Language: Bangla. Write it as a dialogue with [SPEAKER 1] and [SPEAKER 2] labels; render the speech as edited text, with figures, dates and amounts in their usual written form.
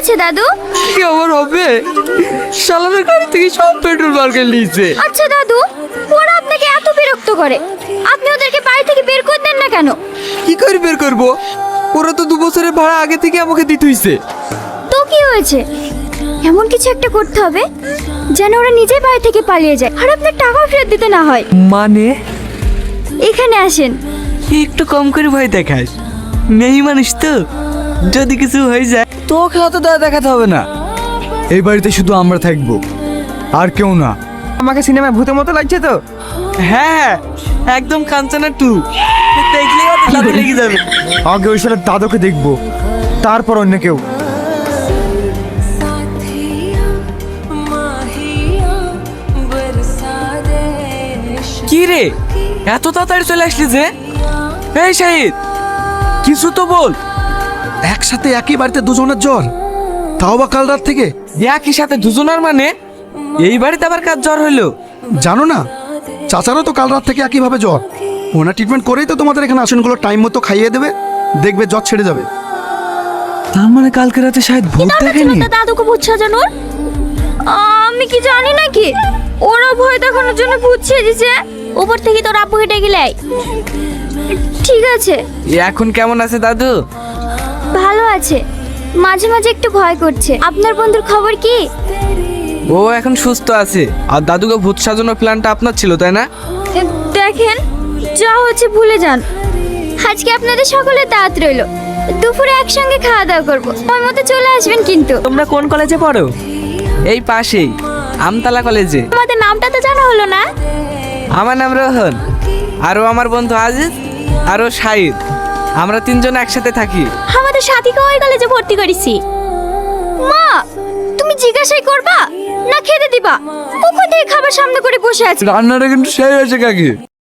[SPEAKER 1] হয়েছে দাদু?
[SPEAKER 2] কি আবার হবে? শালারের গাড়ি থেকে সব পেট্রোল মার্কেট নিয়েছে।
[SPEAKER 1] আচ্ছা দাদু, ওরা আপনাকে এত বিরক্ত করে, আপনি ওদেরকে বাড়ি থেকে বের করে দেন না কেন?
[SPEAKER 2] কি করে বের করবো? ওরা তো 2 বছরের ভাড়া আগে থেকে আমাকে দিতে হইছে।
[SPEAKER 1] তো কি হয়েছে? এমন কিছু একটা করতে হবে যেন ওরা নিজেই বাড়ি থেকে পালিয়ে যায় আর আপনার টাকা ফেরত দিতে না হয়।
[SPEAKER 2] মানে
[SPEAKER 1] এখানে আসেন।
[SPEAKER 2] একটু কম করে ভয় দেখাস, মেয়ে মানুষ তো, যদি কিছু হয়ে যায় তোকে অত দয়া দেখাতে হবে না।
[SPEAKER 3] এই বাড়িতে শুধু আমরা থাকবো, আর কেউ না।
[SPEAKER 4] আমাকে সিনেমায় ভূতের মতো লাগছে তো।
[SPEAKER 2] হ্যাঁ, একদম কাঞ্চনা 2 দেখলেই ওর দাঁতে লেগে যাবে।
[SPEAKER 3] আগে ওই শালার দাদুকে দেখবো, তারপর অন্য কেউ।
[SPEAKER 2] কি রে, এত তাড়াতাড়ি চলে আসলি যে? এই শাহিদ, কিছু তো বল।
[SPEAKER 5] একসাথে একই বাড়িতে দুজনের জ্বর, তাও বা কাল রাত থেকে।
[SPEAKER 2] একই সাথে দুজনের মানে? এই বাড়িতে আবার কার জ্বর হইলো?
[SPEAKER 5] জানো না, চাচারও তো কাল রাত থেকে একইভাবে জ্বর। ওনার ট্রিটমেন্ট করেই তো তোমাদের এখানে আসনগুলো টাইম মতো খাইয়ে দেবে, দেখবে জ্বর ছেড়ে যাবে।
[SPEAKER 3] তার মানে কালকে রাতে শায়দ ভূত দেখেনি।
[SPEAKER 1] দাদুকে ভূত সাজানোর আমি কি জানি নাকি? ওরা ভয় দেখানোর জন্য ভূত সেজেছে। উপর থেকে তোর আব্বুকে ডেকে লাই। ঠিক আছে।
[SPEAKER 2] এখন কেমন আছে দাদু?
[SPEAKER 1] ভালো আছে, মাঝে মাঝে একটু ভয় করছে। আপনার বন্ধুর খবর কি?
[SPEAKER 2] ও এখন সুস্থ আছে। আর দাদুকে ভূত সাজানোর প্ল্যানটা আপনার ছিল, তাই না?
[SPEAKER 1] দেখেন, যা হচ্ছে ভুলে যান। আজকে আপনাদের সকলের দাওয়াত রইলো। দুপুরে একসঙ্গে খাওয়া দাওয়া করবো। সময় মতো চলে আসবেন কিন্তু।
[SPEAKER 2] তোমরা কোন কলেজে পড়ো? এই পাশেই, আমতলা কলেজে।
[SPEAKER 1] আমাদের নামটা তো জানা হলো না।
[SPEAKER 2] আমার নাম রোহন, আরও আমার বন্ধু আজিজ, আরও শাহিদ। আমরা 3 জন একসাথে থাকি।
[SPEAKER 1] আমাদের সাথীকে ওই কলেজে ভর্তি করেছি। মা, তুমি জিজ্ঞাসাই করবা না খেতে দিবা? কখন থেকে খাবার সামনে করে বসে আছি।
[SPEAKER 3] রান্নাটা কিন্তু সেই হয়েছে কাকি।